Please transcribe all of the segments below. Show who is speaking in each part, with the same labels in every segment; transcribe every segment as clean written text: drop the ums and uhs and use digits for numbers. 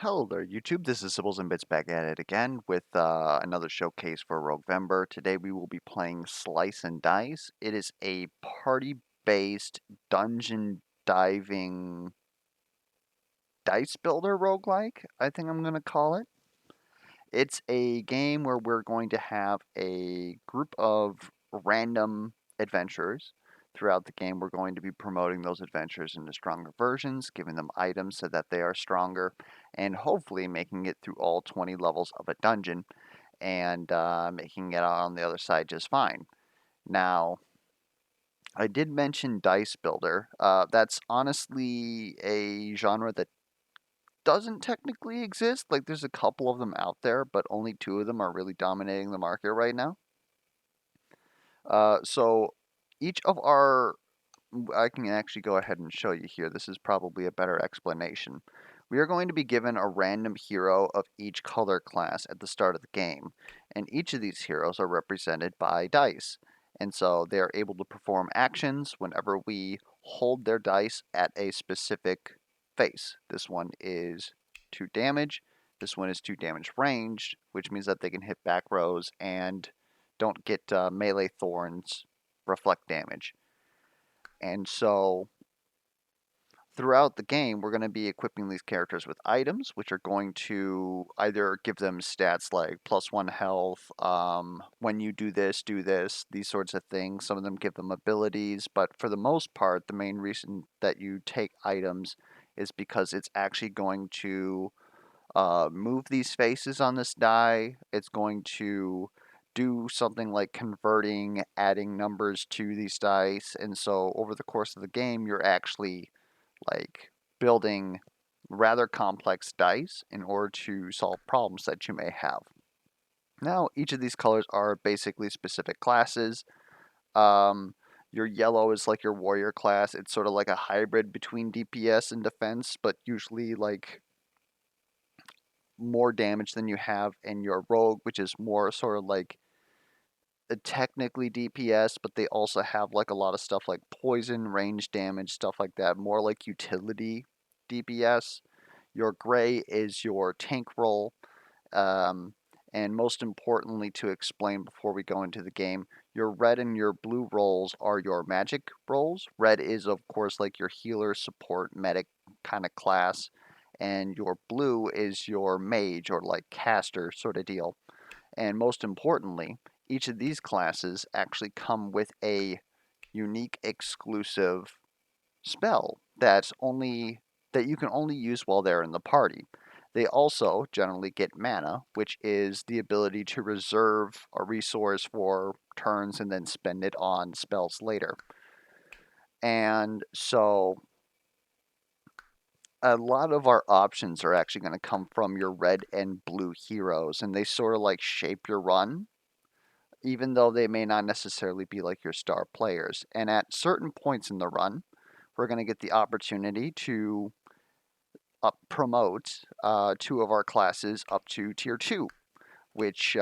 Speaker 1: Hello there, YouTube. This is Sibbles and Bits back at it again with another showcase for Roguevember. Today we will be playing Slice and Dice. It is a party-based dungeon diving dice builder roguelike, I think I'm going to call it. It's a game where we're going to have a group of random adventurers. Throughout the game, we're going to be promoting those adventures into stronger versions, giving them items so that they are stronger, and hopefully making it through all 20 levels of a dungeon and making it out on the other side just fine. Now, I did mention Dice Builder. That's honestly a genre that doesn't technically exist. Like, there's a couple of them out there, but only two of them are really dominating the market right now. So each of our, I can actually go ahead and show you here. This is probably a better explanation. We are going to be given a random hero of each color class at the start of the game, and each of these heroes are represented by dice. And so they are able to perform actions whenever we hold their dice at a specific face. This one is 2 damage. This one is 2 damage ranged, which means that they can hit back rows and don't get melee thorns reflect damage. And so throughout the game, we're going to be equipping these characters with items, which are going to either give them stats like +1 health, when you do this, these sorts of things. Some of them give them abilities, but for the most part, the main reason that you take items is because it's actually going to move these faces on this die. It's going to do something like converting, adding numbers to these dice, and so over the course of the game, you're actually like building rather complex dice in order to solve problems that you may have. Now, each of these colors are basically specific classes. Um, your yellow is like your warrior class. It's sort of like a hybrid between DPS and defense, but usually like more damage than you have in your rogue, which is more sort of like technically DPS, but they also have like a lot of stuff like poison, range damage, stuff like that, more like utility DPS. Your gray is your tank role, um, and most importantly, to explain before we go into the game, your red and your blue roles are your magic roles. Red is, of course, like your healer, support, medic kind of class, and your blue is your mage or like caster sort of deal. And most importantly, each of these classes actually come with a unique exclusive spell that you can only use while they're in the party. They also generally get mana, which is the ability to reserve a resource for turns and then spend it on spells later. And so a lot of our options are actually going to come from your red and blue heroes, and they sort of like shape your run, even though they may not necessarily be like your star players. And at certain points in the run, we're going to get the opportunity to promote 2 of our classes up to Tier 2, which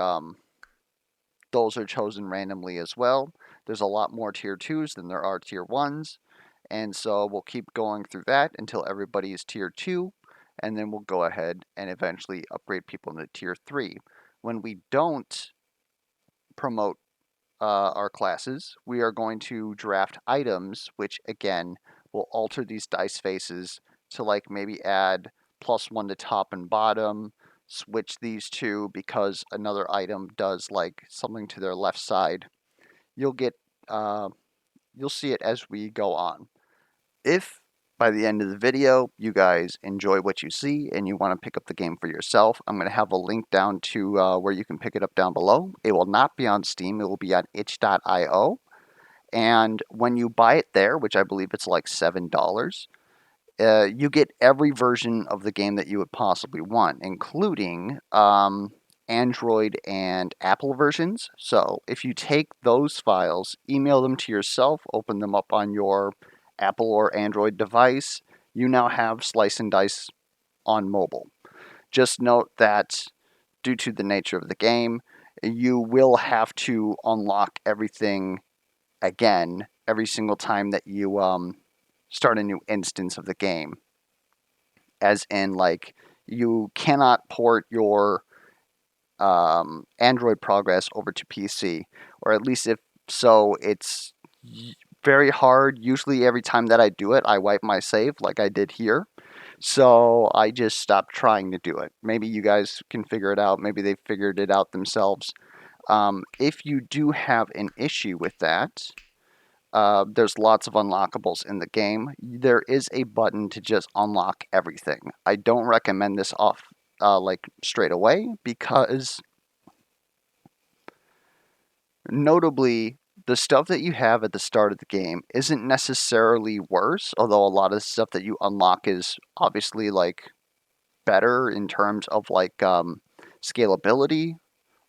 Speaker 1: those are chosen randomly as well. There's a lot more Tier 2s than there are Tier 1s, and so we'll keep going through that until everybody is Tier 2, and then we'll go ahead and eventually upgrade people into Tier 3. When we don't promote our classes, we are going to draft items, which again will alter these dice faces to like maybe add +1 to top and bottom, switch these two because another item does like something to their left side. You'll get, uh, you'll see it as we go on. If by the end of the video you guys enjoy what you see and you want to pick up the game for yourself, I'm going to have a link down to where you can pick it up down below. It will not be on Steam, it will be on itch.io. And when you buy it there, which I believe it's like $7, you get every version of the game that you would possibly want, including Android and Apple versions. So if you take those files, email them to yourself, open them up on your Apple or Android device, you now have Slice and Dice on mobile. Just note that due to the nature of the game, you will have to unlock everything again every single time that you start a new instance of the game. As in, like, You cannot port your Android progress over to PC, or at least if so, it's very hard. Usually, every time that I do it, I wipe my save like I did here. So I just stopped trying to do it. Maybe you guys can figure it out. Maybe they figured it out themselves. If you do have an issue with that, there's lots of unlockables in the game. There is a button to just unlock everything. I don't recommend this off like straight away because notably the stuff that you have at the start of the game isn't necessarily worse, although a lot of the stuff that you unlock is obviously like better in terms of like scalability,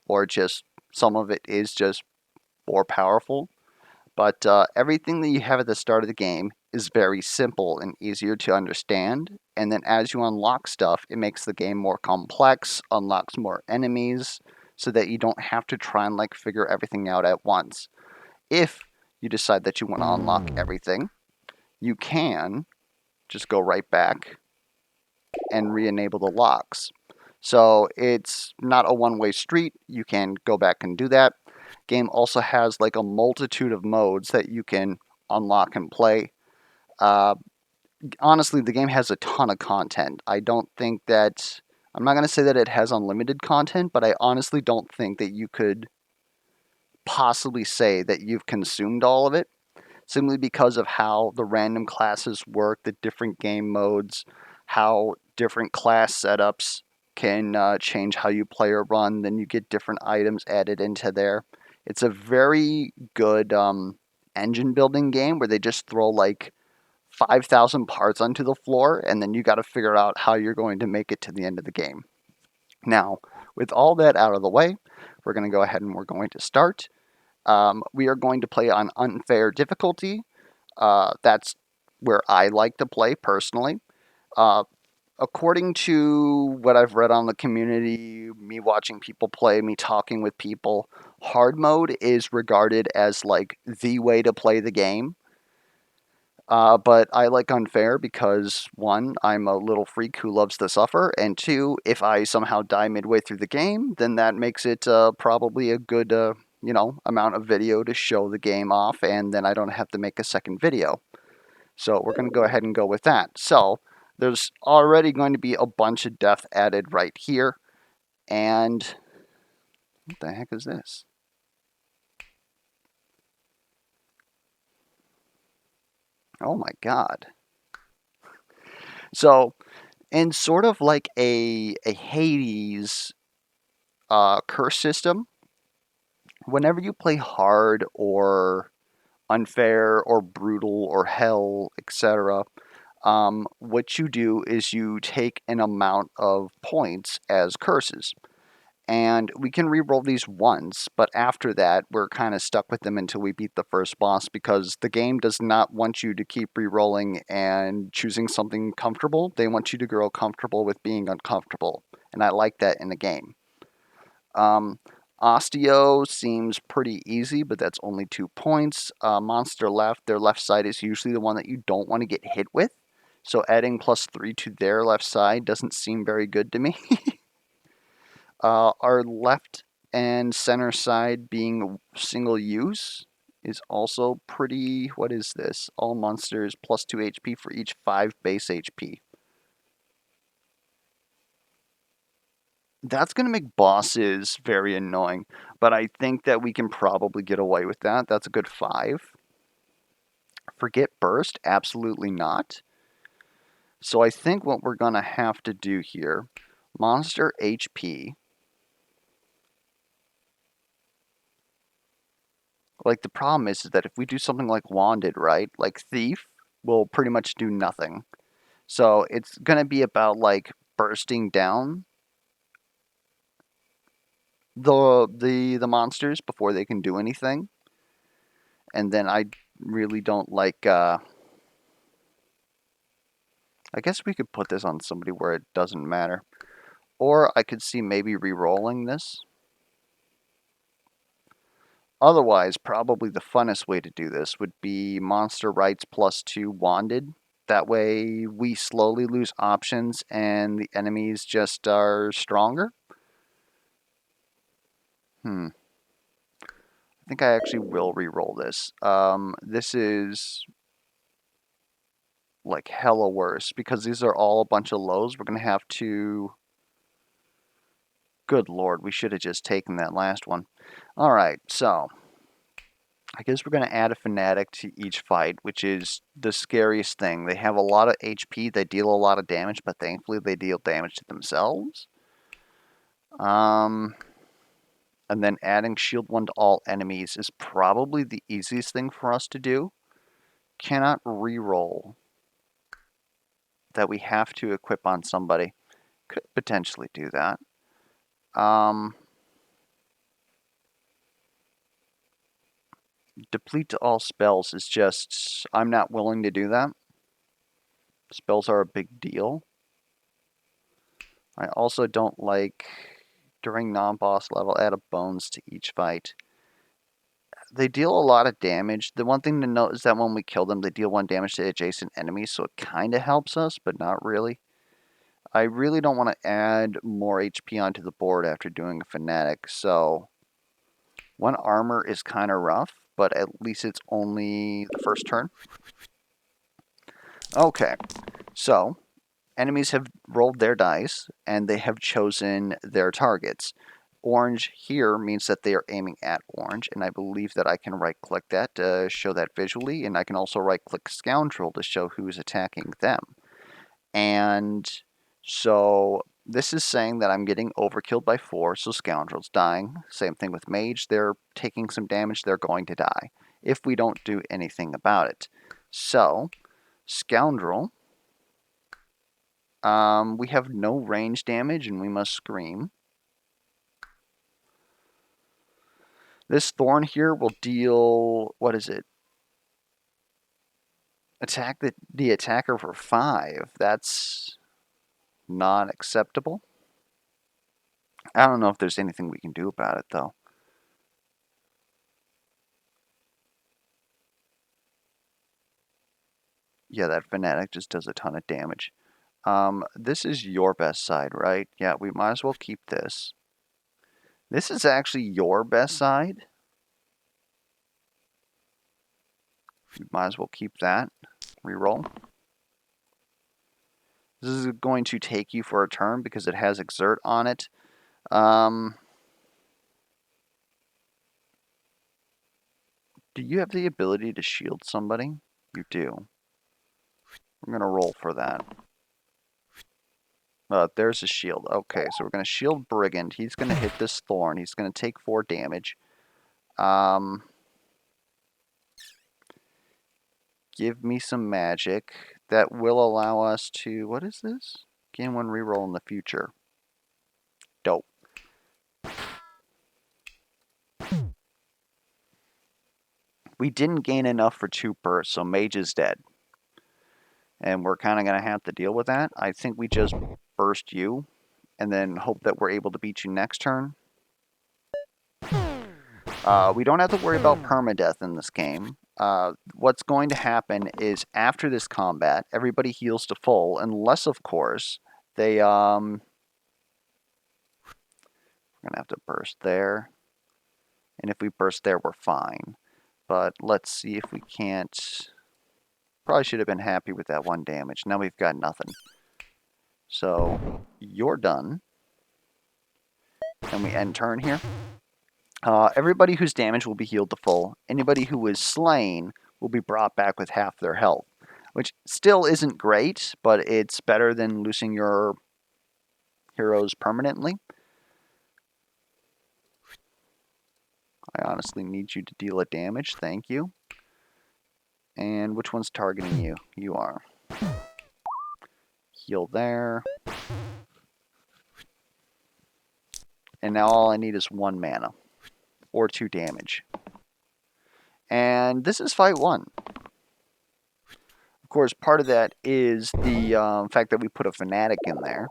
Speaker 1: or just some of it is just more powerful. But everything that you have at the start of the game is very simple and easier to understand. And then as you unlock stuff, it makes the game more complex, unlocks more enemies, so that you don't have to try and like figure everything out at once. If you decide that you want to unlock everything, you can just go right back and re-enable the locks. So it's not a one-way street. You can go back and do that. Game also has like a multitude of modes that you can unlock and play. Uh, Honestly, the game has a ton of content. I don't think that I'm not going to say that it has unlimited content, but I honestly don't think that you could possibly say that you've consumed all of it, simply because of how the random classes work, the different game modes, how different class setups can change how you play or run. Then you get different items added into there. It's a very good engine building game where they just throw like 5,000 parts onto the floor, and then you got to figure out how you're going to make it to the end of the game. Now, with all that out of the way, we're going to go ahead and we're going to start. We are going to play on unfair difficulty. That's where I like to play personally. Uh, According to what I've read on the community, me watching people play, me talking with people, hard mode is regarded as like the way to play the game. But I like unfair because one, I'm a little freak who loves to suffer, and two, if I somehow die midway through the game, then that makes it probably a good amount of video to show the game off, and then I don't have to make a second video. So we're going to go ahead and go with that. So there's already going to be a bunch of death added right here. And what the heck is this? Oh my god. So in sort of like a Hades curse system, whenever you play hard or unfair or brutal or hell, etc., what you do is you take an amount of points as curses. And we can reroll these once, but after that, we're kind of stuck with them until we beat the first boss, because the game does not want you to keep rerolling and choosing something comfortable. They want you to grow comfortable with being uncomfortable, and I like that in the game. Um, Osteo seems pretty easy, but that's only 2 points. Monster left, their left side is usually the one that you don't want to get hit with, so adding +3 to their left side doesn't seem very good to me. Our left and center side being single use is also pretty. What is this? All monsters +2 HP for each 5 base HP. That's going to make bosses very annoying, but I think that we can probably get away with that. That's a good 5. Forget burst? Absolutely not. So I think what we're going to have to do here, monster HP. Like, the problem is that if we do something like Wanded, right, like Thief will pretty much do nothing. So it's going to be about, like, bursting down the monsters before they can do anything. And then I really don't like, I guess we could put this on somebody where it doesn't matter. Or I could see maybe re-rolling this. Otherwise, probably the funnest way to do this would be monster rights +2 Wanded. That way we slowly lose options and the enemies just are stronger. I think I actually will re-roll this. This is like hella worse because these are all a bunch of lows. We're going to have to... Good lord, we should have just taken that last one. Alright, so I guess we're going to add a fanatic to each fight, which is the scariest thing. They have a lot of HP, they deal a lot of damage, but thankfully they deal damage to themselves. And then adding shield 1 to all enemies is probably the easiest thing for us to do. Cannot re-roll that we have to equip on somebody. Could potentially do that. Deplete to all spells is just... I'm not willing to do that. Spells are a big deal. I also don't like, during non-boss level, add a bones to each fight. They deal a lot of damage. The one thing to note is that when we kill them, they deal 1 damage to adjacent enemies, so it kind of helps us, but not really. I really don't want to add more HP onto the board after doing a fanatic, so 1 armor is kind of rough, but at least it's only the first turn. Okay, so enemies have rolled their dice, and they have chosen their targets. Orange here means that they are aiming at orange, and I believe that I can right-click that to show that visually, and I can also right-click Scoundrel to show who's attacking them. And so this is saying that I'm getting overkilled by 4, so Scoundrel's dying. Same thing with Mage, they're taking some damage, they're going to die, if we don't do anything about it. So, Scoundrel... we have no range damage, and we must scream. This thorn here will deal... What is it? Attack the attacker for 5. That's not acceptable. I don't know if there's anything we can do about it, though. Yeah, that fanatic just does a ton of damage. This is your best side, right? Yeah, we might as well keep this. This is actually your best side. We might as well keep that. Reroll. This is going to take you for a turn because it has Exert on it. Do you have the ability to shield somebody? You do. We're going to roll for that. There's a shield. Okay, so we're going to shield Brigand. He's going to hit this Thorn. He's going to take 4 damage. Give me some magic. That will allow us to... What is this? Gain 1 reroll in the future. Dope. We didn't gain enough for 2 bursts, so Mage is dead. And we're kind of going to have to deal with that. I think we just burst you, and then hope that we're able to beat you next turn. We don't have to worry about permadeath in this game. What's going to happen is after this combat, everybody heals to full, unless, of course, they... We're going to have to burst there. And if we burst there, we're fine. But let's see if we can't... Probably should have been happy with that 1 damage. Now we've got nothing. So, you're done. And we end turn here. Everybody whose damage will be healed to full. Anybody who was slain will be brought back with half their health. Which still isn't great, but it's better than losing your heroes permanently. I honestly need you to deal a damage. Thank you. And which one's targeting you? You are. Heal there. And now all I need is 1 mana. Or 2 damage. And this is fight 1. Of course, part of that is the fact that we put a fanatic in there.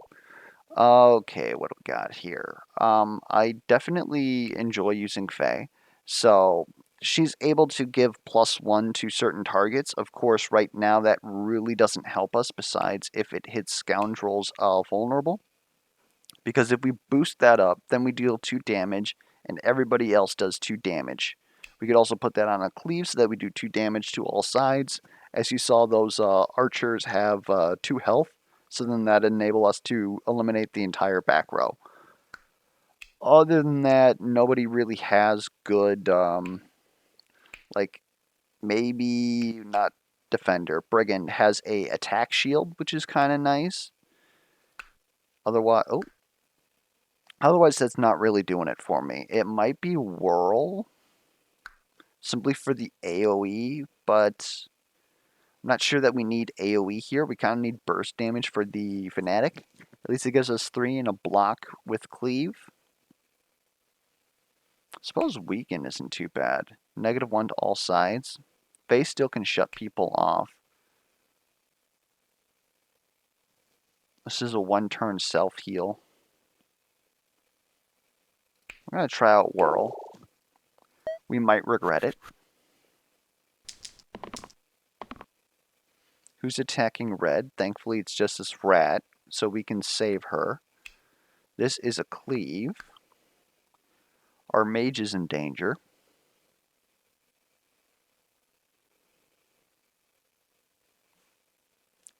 Speaker 1: Okay, what do we got here? I definitely enjoy using Fae. So, she's able to give +1 to certain targets. Of course, right now that really doesn't help us, besides if it hits scoundrels vulnerable. Because if we boost that up, then we deal 2 damage, and everybody else does 2 damage. We could also put that on a cleave so that we do 2 damage to all sides. As you saw, those archers have 2 health, so then that enable us to eliminate the entire back row. Other than that, nobody really has good, like, maybe not defender. Brigand has a attack shield, which is kind of nice. Otherwise, that's not really doing it for me. It might be Whirl, simply for the AoE, but I'm not sure that we need AoE here. We kind of need burst damage for the Fanatic. At least it gives us 3 in a block with Cleave. I suppose Weaken isn't too bad. -1 to all sides. Face still can shut people off. This is a 1-turn self-heal. We're going to try out Whirl. We might regret it. Who's attacking red? Thankfully, it's just this rat, so we can save her. This is a cleave. Our mage is in danger.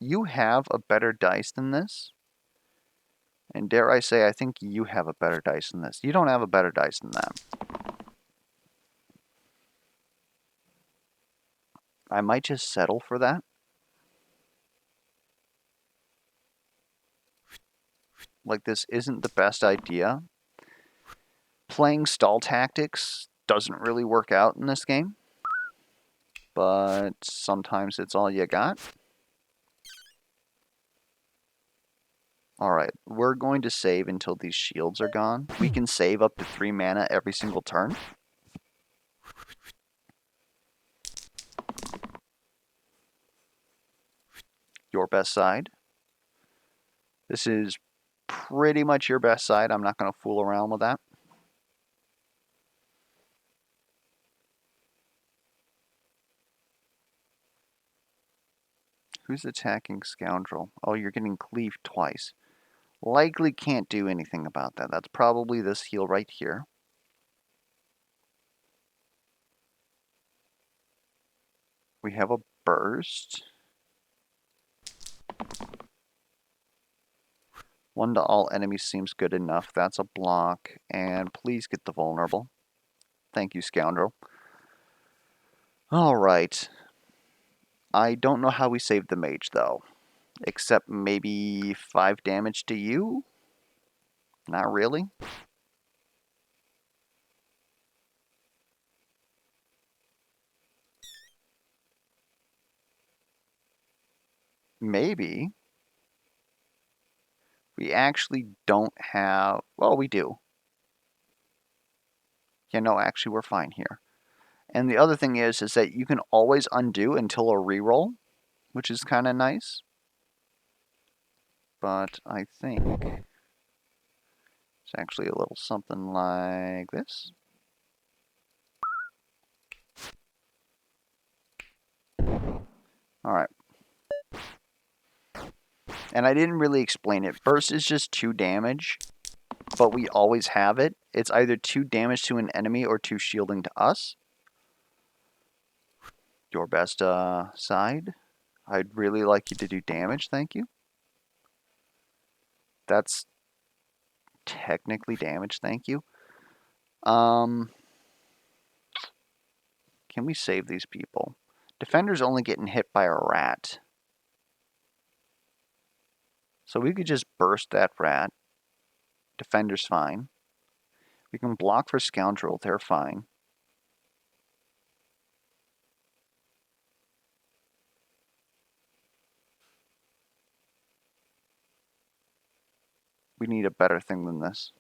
Speaker 1: You have a better dice than this. And dare I say, I think you have a better dice than this. You don't have a better dice than that. I might just settle for that. Like, this isn't the best idea. Playing stall tactics doesn't really work out in this game. But sometimes it's all you got. Alright, we're going to save until these shields are gone. We can save up to 3 mana every single turn. Your best side. This is pretty much your best side. I'm not going to fool around with that. Who's attacking Scoundrel? Oh, you're getting cleaved twice. Likely can't do anything about that. That's probably this heal right here. We have a burst. 1 to all enemies seems good enough. That's a block. And please get the vulnerable. Thank you, Scoundrel. Alright. I don't know how we saved the mage, though. Except maybe 5 damage to you? Not really. Maybe. We actually don't have... Well, we do. Yeah, no, actually, we're fine here. And the other thing is that you can always undo until a reroll, which is kind of nice. But I think it's actually a little something like this. Alright. And I didn't really explain it. Burst is just 2 damage, but we always have it. It's either 2 damage to an enemy or 2 shielding to us. Your best side. I'd really like you to do damage, thank you. That's technically damage, thank you. Can we save these people? Defender's only getting hit by a rat. So we could just burst that rat. Defender's fine. We can block for Scoundrel, they're fine. We need a better thing than this.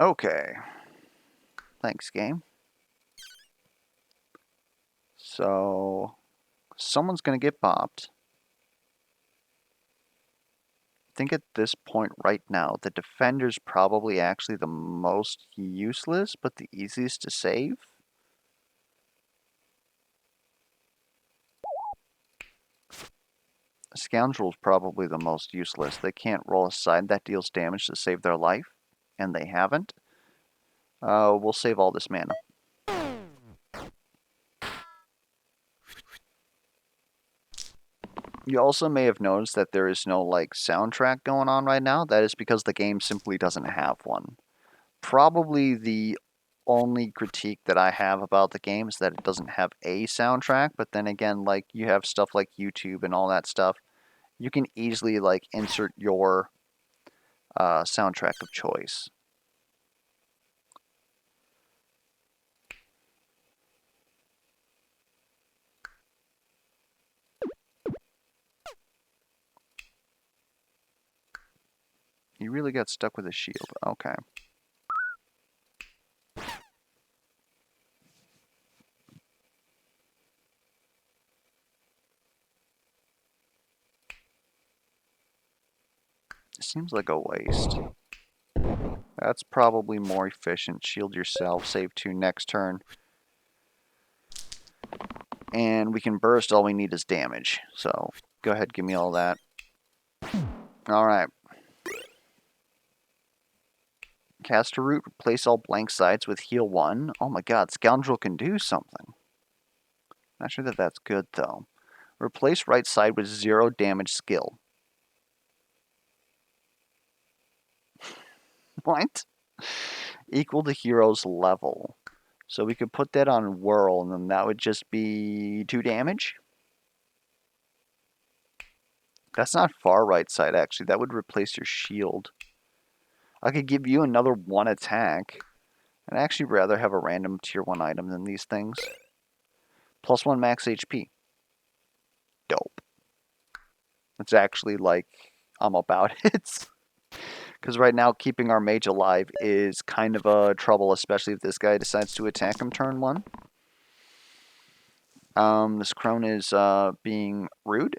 Speaker 1: Okay. Thanks, game. So, someone's going to get bopped. think at this point right now, the defender's probably actually the most useless, but the easiest to save. Scoundrel's probably the most useless. They can't roll a side that deals damage to save their life, and they haven't. We'll save all this mana. You also may have noticed that there is no like soundtrack going on right now. That is because the game simply doesn't have one. Probably the only critique that I have about the game is that it doesn't have a soundtrack, but then again, like you have stuff like YouTube and all that stuff, you can easily like insert your soundtrack of choice. You really got stuck with a shield. Okay. Seems like a waste. That's probably more efficient. Shield yourself, save 2 next turn. And we can burst, all we need is damage. So, go ahead, give me all that. Alright. Cast a root, replace all blank sides with heal 1. Oh my god, Scoundrel can do something. Not sure that that's good, though. Replace right side with 0 damage skill. What? Equal the hero's level. So we could put that on Whirl, and then that would just be 2 damage? That's not far right side, actually. That would replace your shield. I could give you another 1 attack. I'd actually rather have a random tier 1 item than these things. Plus 1 max HP. Dope. It's actually like, I'm about it. Because right now, keeping our mage alive is kind of a trouble, especially if this guy decides to attack him turn 1. This crone is being rude.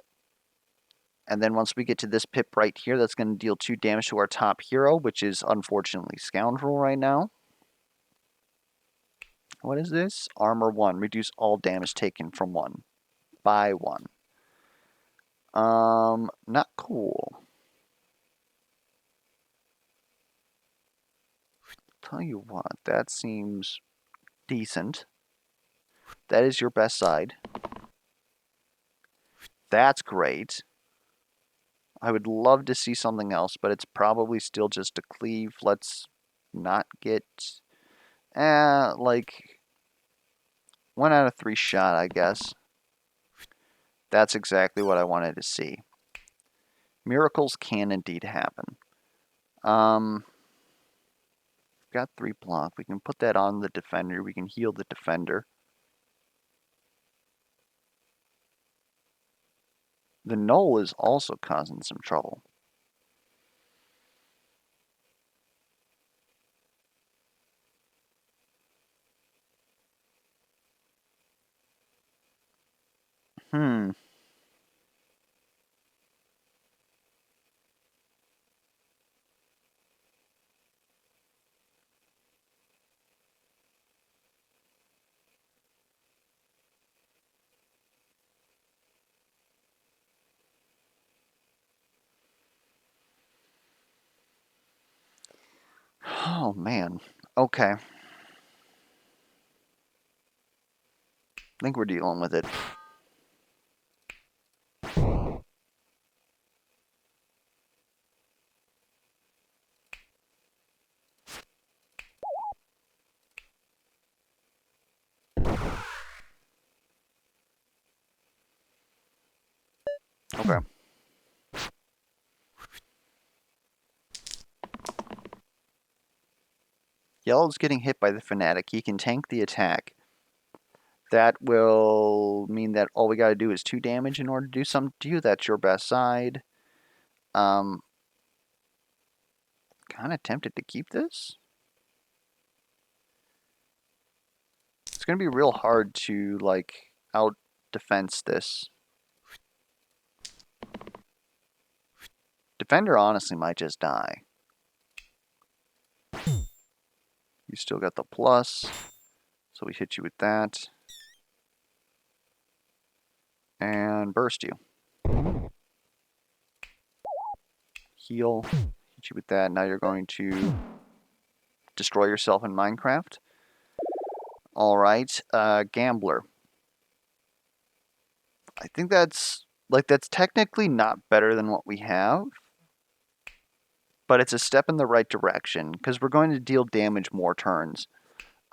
Speaker 1: And then once we get to this pip right here, that's going to deal 2 damage to our top hero, which is unfortunately Scoundrel right now. What is this? Armor 1. Reduce all damage taken from 1. By 1. Not cool. Tell you what, that seems decent. That is your best side. That's great. I would love to see something else, but it's probably still just a cleave. Let's not get... like... 1 out of 3 shot, I guess. That's exactly what I wanted to see. Miracles can indeed happen. Got 3 block. We can put that on the defender. We can heal the defender. The Knoll is also causing some trouble. Oh, man. Okay. I think we're dealing with it. Okay. Yellow's getting hit by the Fanatic. He can tank the attack. That will mean that all we gotta do is 2 damage in order to do something to you. That's your best side. Kinda tempted to keep this. It's gonna be real hard to, like, out-defense this. Defender honestly might just die. You still got the plus, so we hit you with that. And burst you. Heal. Hit you with that. Now you're going to destroy yourself in Minecraft. Alright, Gambler. I think that's technically not better than what we have, but it's a step in the right direction because we're going to deal damage more turns.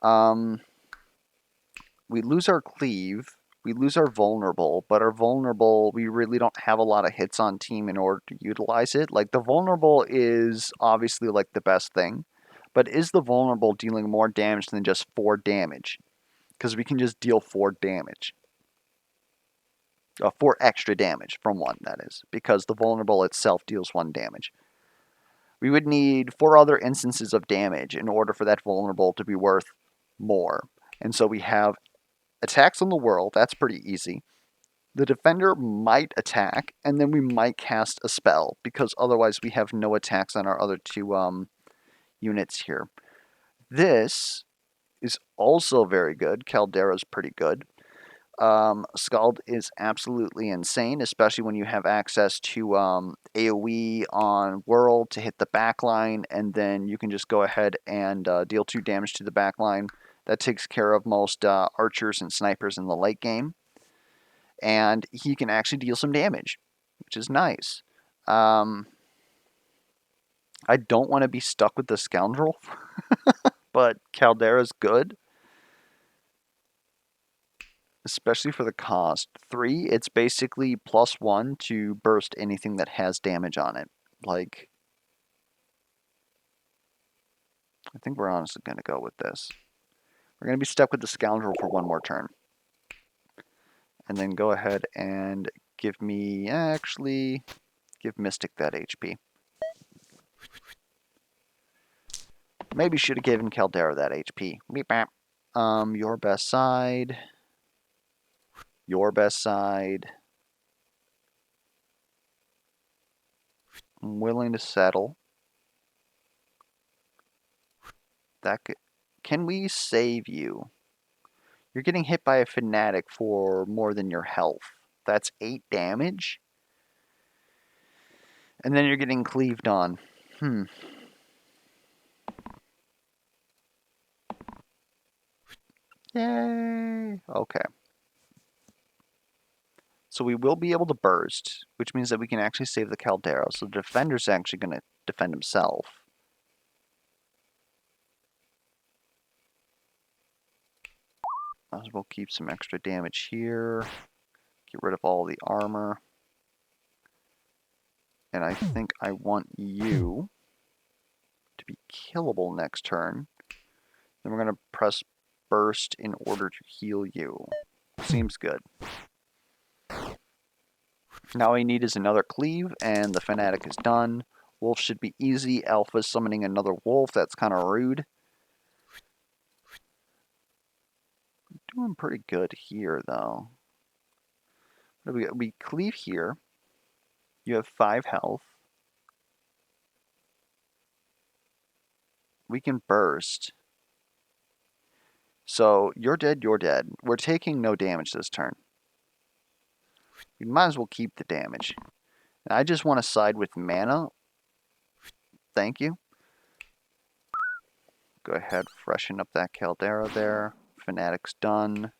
Speaker 1: We lose our cleave, we lose our vulnerable, but our vulnerable, we really don't have a lot of hits on team in order to utilize it. Like, the vulnerable is obviously like the best thing, but is the vulnerable dealing more damage than just 4 damage? Because we can just deal 4 damage. 4 extra damage from 1, that is, because the vulnerable itself deals 1 damage. We would need 4 other instances of damage in order for that vulnerable to be worth more. And so we have attacks on the world, that's pretty easy. The defender might attack, and then we might cast a spell, because otherwise we have no attacks on our other 2 units here. This is also very good. Caldera's pretty good. Scald is absolutely insane, especially when you have access to AoE on world to hit the backline, and then you can just go ahead and deal 2 damage to the backline. That takes care of most archers and snipers in the late game. And he can actually deal some damage, which is nice. I don't want to be stuck with the Scoundrel, but Caldera's good. Especially for the cost. 3, it's basically +1 to burst anything that has damage on it. Like, I think we're honestly going to go with this. We're going to be stuck with the Scoundrel for 1 more turn. And then go ahead and give me, actually, give Mystic that HP. Maybe should have given Caldera that HP. Beep, bap. Your best side. Your best side. I'm willing to settle. That could, can we save you? You're getting hit by a fanatic for more than your health. That's 8 damage. And then you're getting cleaved on. Yay! Okay. So we will be able to burst, which means that we can actually save the Caldera. So the defender's actually going to defend himself. Might as well keep some extra damage here. Get rid of all the armor. And I think I want you to be killable next turn. Then we're going to press burst in order to heal you. Seems good. Now all we need is another cleave, and the fanatic is done. Wolf should be easy. Alpha summoning another wolf. That's kind of rude. Doing pretty good here, though. What do we got? We cleave here. You have 5 health. We can burst. So, you're dead, you're dead. We're taking no damage this turn. We might as well keep the damage. And I just want to side with mana. Thank you. Go ahead, freshen up that Caldera there. Fanatic's done.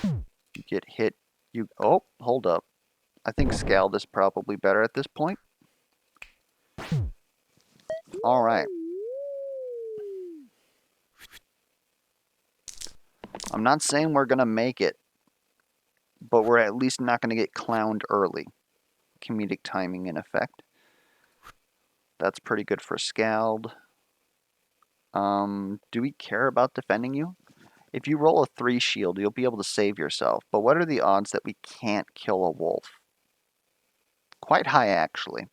Speaker 1: You get hit. You, oh, hold up. I think Scald is probably better at this point. Alright. I'm not saying we're going to make it, but we're at least not going to get clowned early. Comedic timing in effect. That's pretty good for Scald. Do we care about defending you? If you roll a 3 shield, you'll be able to save yourself. But what are the odds that we can't kill a wolf? Quite high, actually.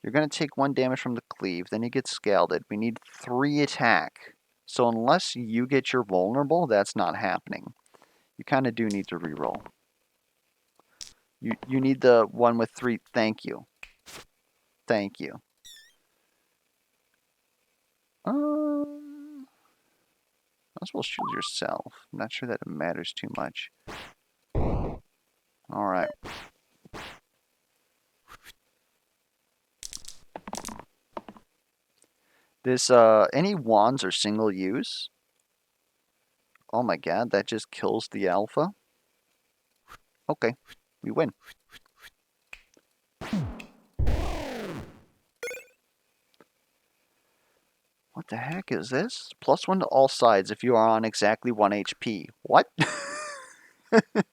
Speaker 1: You're going to take 1 damage from the cleave, then you get scalded. We need 3 attack. So unless you get your vulnerable, that's not happening. You kind of do need to reroll. You need the one with 3. Thank you. Thank you. Might as well shield yourself. I'm not sure that it matters too much. Alright. This, any wands are single use. Oh my god, that just kills the alpha. Okay, we win. What the heck is this? +1 to all sides if you are on exactly 1 HP. What?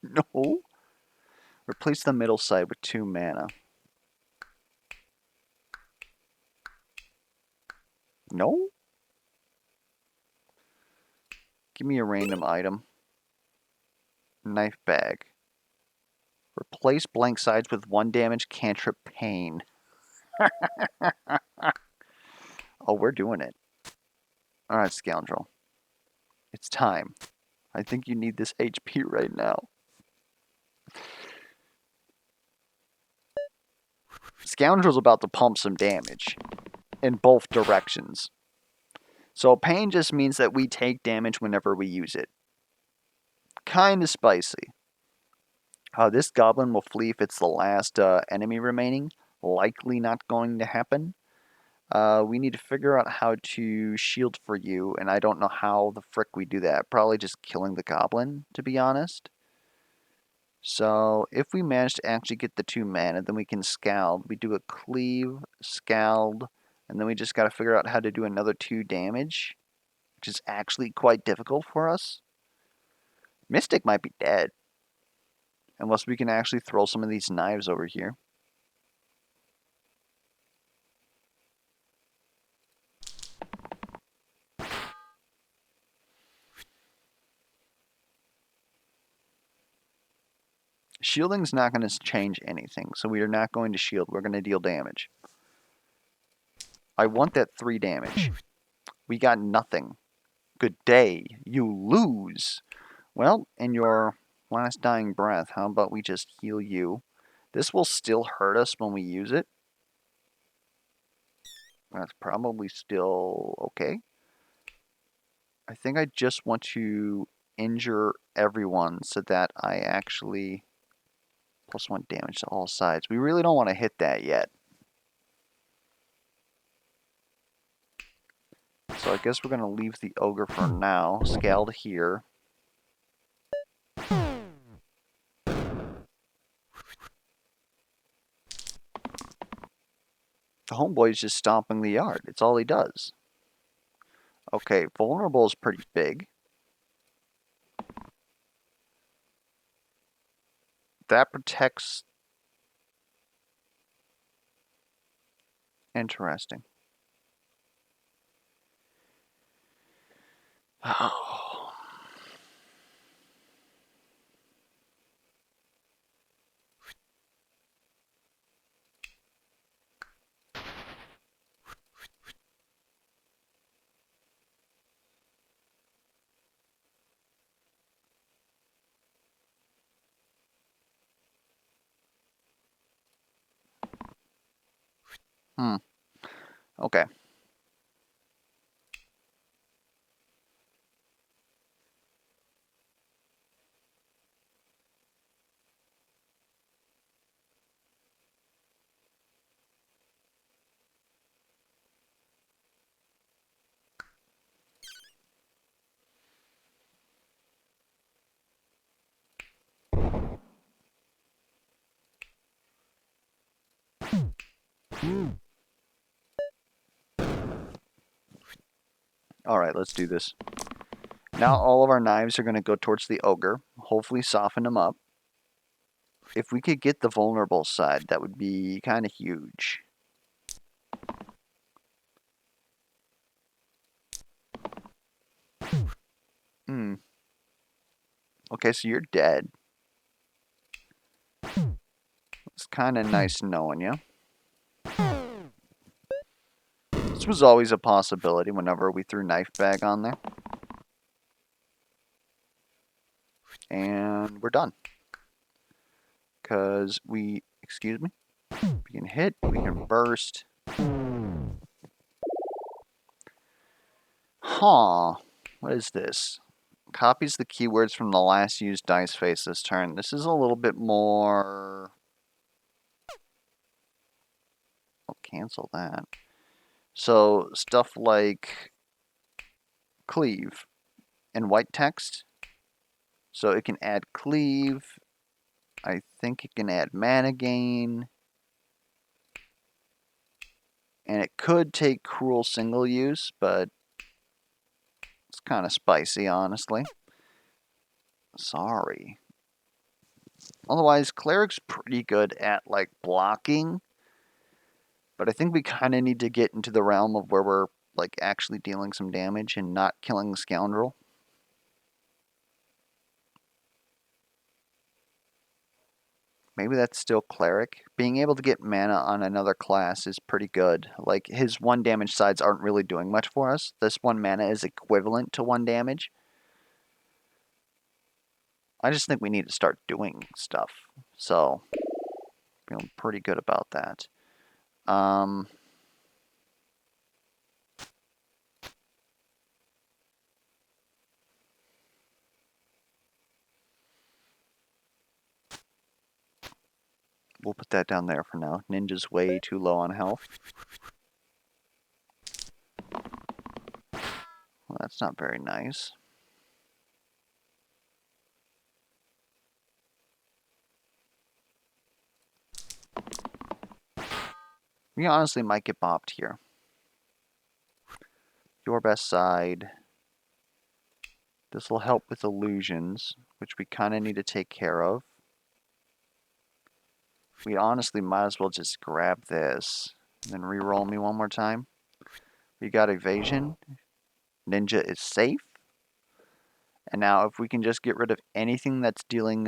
Speaker 1: No. Replace the middle side with 2 mana. No? Give me a random item. Knife bag. Replace blank sides with 1 damage cantrip pain. Oh, we're doing it. Alright, scoundrel. It's time. I think you need this HP right now. Scoundrel's about to pump some damage in both directions. So pain just means that we take damage whenever we use it. Kinda spicy. This goblin will flee if it's the last enemy remaining. Likely not going to happen. We need to figure out how to shield for you, and I don't know how the frick we do that. Probably just killing the goblin, to be honest. So, if we manage to actually get the 2 mana, then we can scald. We do a cleave, scald, and then we just gotta figure out how to do another 2 damage, which is actually quite difficult for us. Mystic might be dead, unless we can actually throw some of these knives over here. Shielding's not going to change anything, so we are not going to shield. We're going to deal damage. I want that 3 damage. We got nothing. Good day. You lose. Well, in your last dying breath, how about we just heal you? This will still hurt us when we use it. That's probably still okay. I think I just want to injure everyone so that I actually +1 damage to all sides. We really don't want to hit that yet. So I guess we're going to leave the ogre for now. Scald here. The homeboy's just stomping the yard. It's all he does. Okay, vulnerable is pretty big. That protects... Interesting. Oh. Okay. Alright, let's do this. Now all of our knives are going to go towards the ogre. Hopefully soften him up. If we could get the vulnerable side, that would be kind of huge. Okay, so you're dead. It's kind of nice knowing you. This was always a possibility whenever we threw knife bag on there. And we're done. Because we, excuse me, we can hit, we can burst. Huh. What is this? Copies the keywords from the last used dice face this turn. This is a little bit more... I'll cancel that. So, stuff like cleave and white text. So it can add cleave. I think it can add mana gain. And it could take cruel single use, but it's kind of spicy, honestly. Sorry. Otherwise, Cleric's pretty good at, like, blocking. But I think we kind of need to get into the realm of where we're, like, actually dealing some damage and not killing the Scoundrel. Maybe that's still Cleric. Being able to get mana on another class is pretty good. Like, his 1 damage sides aren't really doing much for us. This 1 mana is equivalent to 1 damage. I just think we need to start doing stuff. So, feeling pretty good about that. We'll put that down there for now. Ninja's way too low on health. Well, that's not very nice. We honestly might get bopped here. Your best side. This will help with illusions, which we kind of need to take care of. We honestly might as well just grab this and then re-roll me one more time. We got evasion. Ninja is safe. And now if we can just get rid of anything that's dealing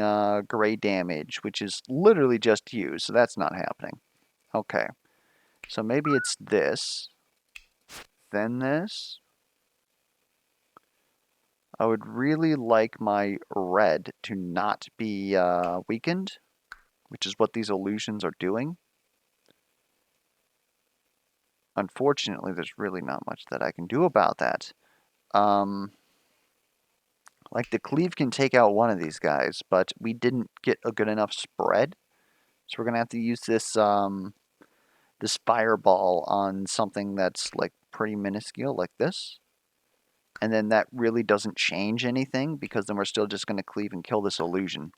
Speaker 1: gray damage, which is literally just you, so that's not happening. Okay. So maybe it's this, then this. I would really like my red to not be weakened, which is what these illusions are doing. Unfortunately, there's really not much that I can do about that. Like the cleave can take out one of these guys, but we didn't get a good enough spread. So we're going to have to use this this fireball on something that's like pretty minuscule, like this. And then that really doesn't change anything, because then we're still just going to cleave and kill this illusion.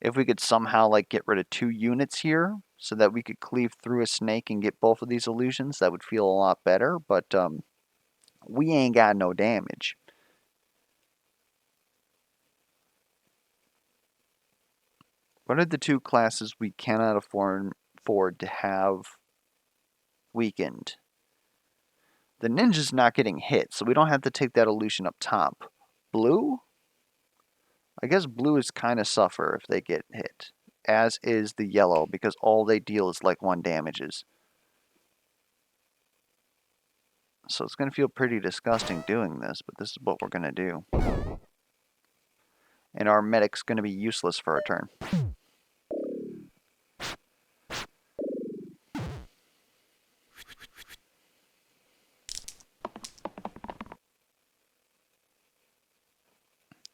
Speaker 1: If we could somehow like get rid of 2 units here, so that we could cleave through a snake and get both of these illusions, that would feel a lot better, but we ain't got no damage. What are the 2 classes we cannot afford to have weakened? The ninja's not getting hit, so we don't have to take that illusion up top. Blue? I guess blue is kind of suffer if they get hit, as is the yellow, because all they deal is like 1 damages. So it's going to feel pretty disgusting doing this, but this is what we're going to do. And our medic's going to be useless for a turn.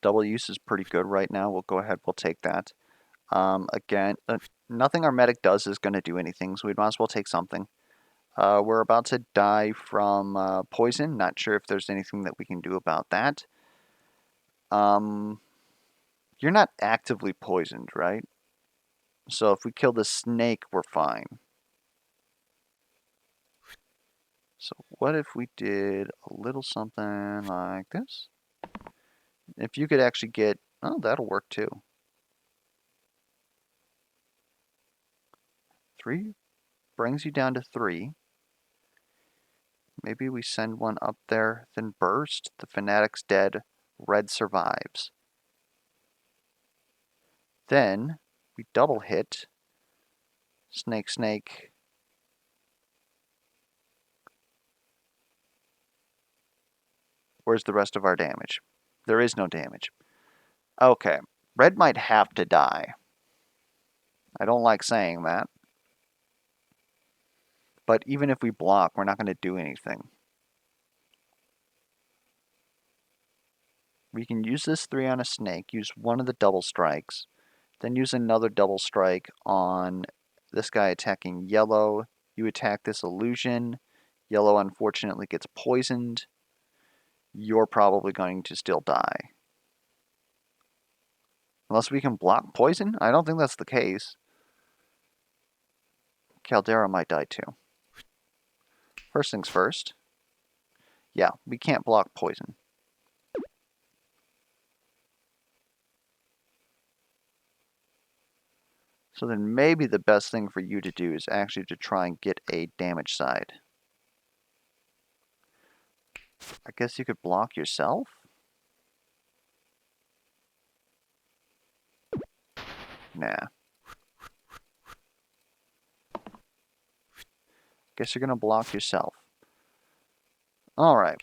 Speaker 1: Double use is pretty good right now. We'll go ahead, we'll take that. Again, nothing our medic does is going to do anything, so we might as well take something. We're about to die from poison. Not sure if there's anything that we can do about that. You're not actively poisoned, right? So if we kill the snake, we're fine. So what if we did a little something like this? If you could actually get... Oh, that'll work too. 3 brings you down to 3. Maybe we send one up there, then burst. The fanatic's dead. Red survives. Then we double hit. Snake, snake. Where's the rest of our damage? There is no damage. Okay. Red might have to die. I don't like saying that. But even if we block, we're not going to do anything. We can use this 3 on a snake, use one of the double strikes, then use another double strike on this guy attacking yellow. You attack this illusion. Yellow unfortunately gets poisoned. You're probably going to still die. Unless we can block poison? I don't think that's the case. Caldera might die too. First things first. Yeah, we can't block poison. So then maybe the best thing for you to do is actually to try and get a damage side. I guess you could block yourself? Nah. Guess you're gonna block yourself. Alright.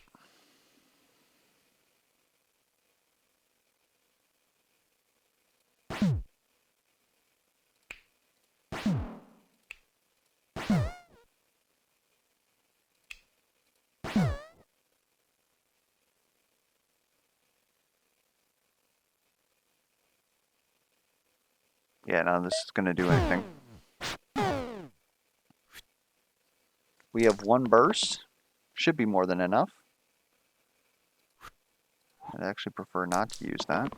Speaker 1: Yeah, none of this is gonna do anything. We have one burst. Should be more than enough. I'd actually prefer not to use that.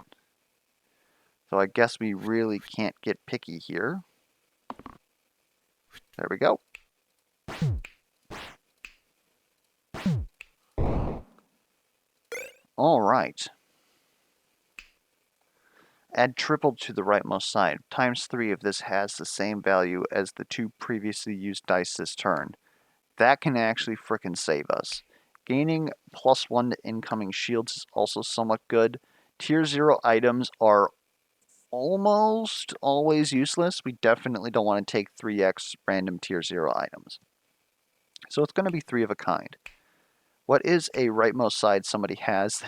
Speaker 1: So I guess we really can't get picky here. There we go. Alright. Add triple to the rightmost side. Times 3 of this has the same value as the 2 previously used dice this turn. That can actually frickin' save us. Gaining +1 to incoming shields is also somewhat good. Tier 0 items are almost always useless. We definitely don't want to take 3x random tier 0 items. So it's going to be 3 of a kind. What is a rightmost side somebody has?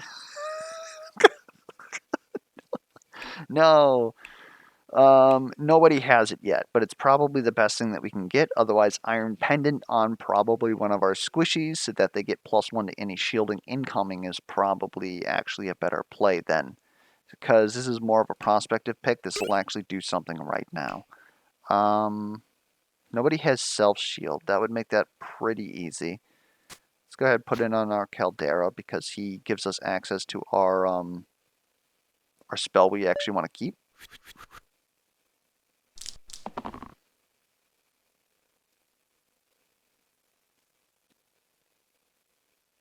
Speaker 1: No. Nobody has it yet, but it's probably the best thing that we can get. Otherwise, Iron Pendant on probably one of our squishies so that they get +1 to any shielding incoming is probably actually a better play then. Because this is more of a prospective pick, this will actually do something right now. Nobody has self-shield. That would make that pretty easy. Let's go ahead and put it on our Caldera because he gives us access to our spell we actually want to keep.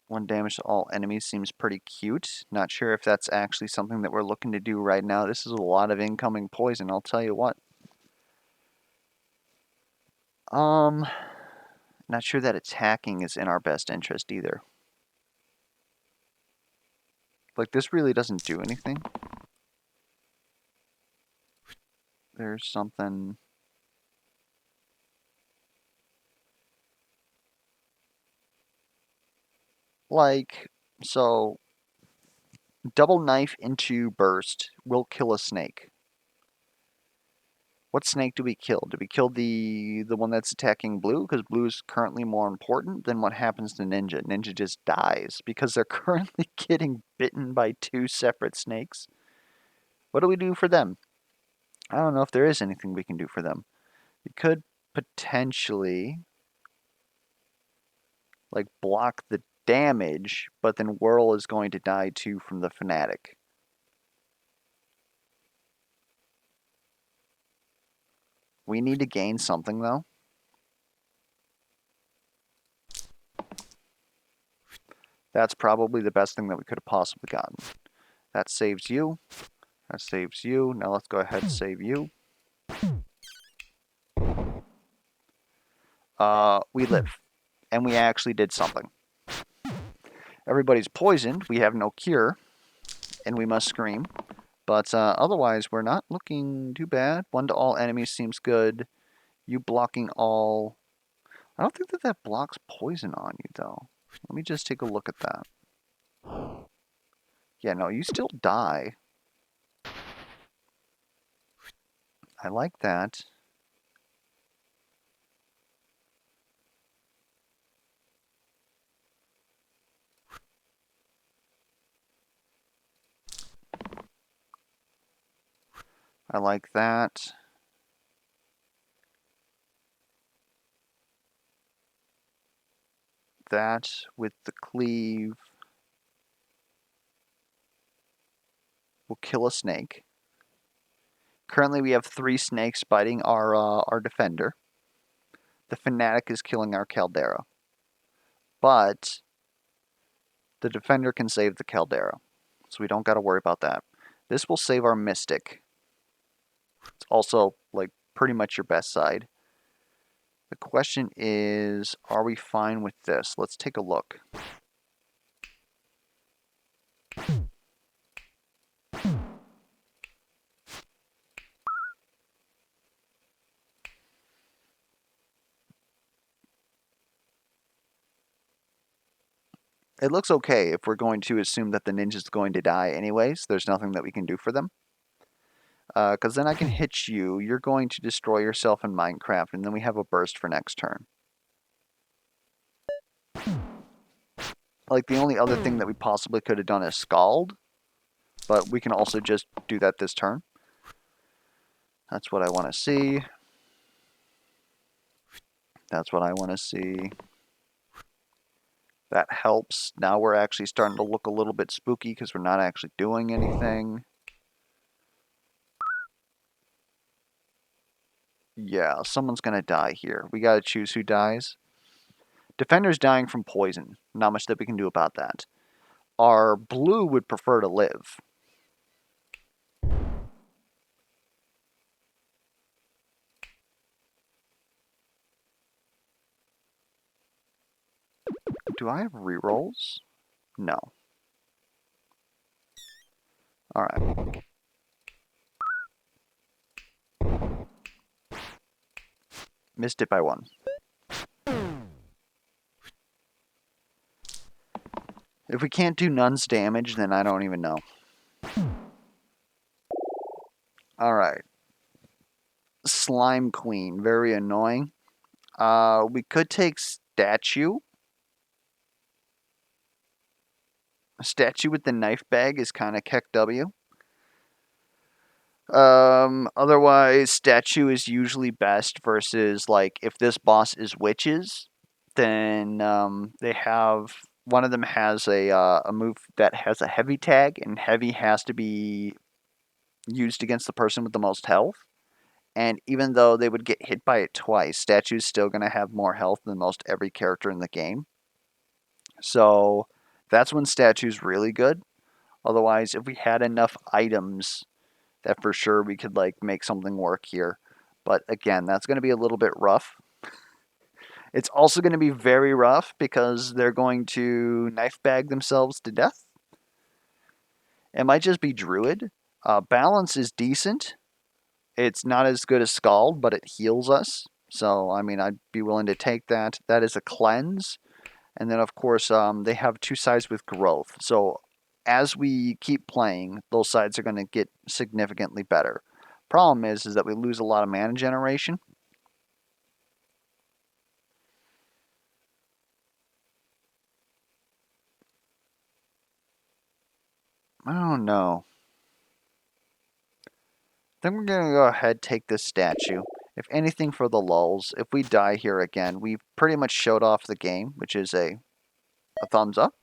Speaker 1: One damage to all enemies seems pretty cute. Not sure if that's actually something that we're looking to do right now. This is a lot of incoming poison, I'll tell you what. Not sure that attacking is in our best interest either. Like, this really doesn't do anything. There's something... Like, so... Double knife into burst will kill a snake. What snake do we kill? Do we kill the one that's attacking blue? Because blue is currently more important. Then what happens to Ninja? Ninja just dies because they're currently getting bitten by 2 separate snakes. What do we do for them? I don't know if there is anything we can do for them. We could potentially like block the damage, but then Whirl is going to die too from the Fanatic. We need to gain something though. That's probably the best thing that we could have possibly gotten. That saves you. That saves you. Now let's go ahead and save you. We live. And we actually did something. Everybody's poisoned. We have no cure. And we must scream. But otherwise, we're not looking too bad. 1 to all enemies seems good. You blocking all... I don't think that that blocks poison on you, though. Let me just take a look at that. Yeah, no, you still die. I like that. I like that. That with the cleave will kill a snake. Currently, we have 3 snakes biting our defender. The fanatic is killing our caldera, but the defender can save the caldera, so we don't got to worry about that. This will save our mystic. It's also like pretty much your best side. The question is, are we fine with this? Let's take a look. It looks okay if we're going to assume that the ninja's going to die anyways. There's nothing that we can do for them. Because then I can hit you. You're going to destroy yourself in Minecraft, and then we have a burst for next turn. Like, the only other thing that we possibly could have done is Scald, but we can also just do that this turn. That's what I want to see. That's what I want to see. That helps. Now we're actually starting to look a little bit spooky because we're not actually doing anything. Yeah, someone's going to die here. We got to choose who dies. Defender's dying from poison. Not much that we can do about that. Our blue would prefer to live. Do I have rerolls? No. Alright. Missed it by 1. If we can't do none's damage, then I don't even know. Alright. Slime Queen. Very annoying. We could take Statue. Statue with the knife bag is kind of Keck W. Otherwise, Statue is usually best versus, like, if this boss is witches, then they have... One of them has a move that has a heavy tag, and heavy has to be used against the person with the most health. And even though they would get hit by it twice, Statue's still going to have more health than most every character in the game. So that's when Statue's really good. Otherwise, if we had enough items, that for sure we could like make something work here. But again, that's going to be a little bit rough. It's also going to be very rough because they're going to knife bag themselves to death. It might just be Druid. Balance is decent. It's not as good as Scald, but it heals us. So, I mean, I'd be willing to take that. That is a cleanse. And then, of course, they have 2 sides with growth. So, as we keep playing, those sides are going to get significantly better. Problem is that we lose a lot of mana generation. I don't know. I think we're going to go ahead and take this statue. If anything, for the lulz. If we die here again, we've pretty much showed off the game, which is a thumbs up.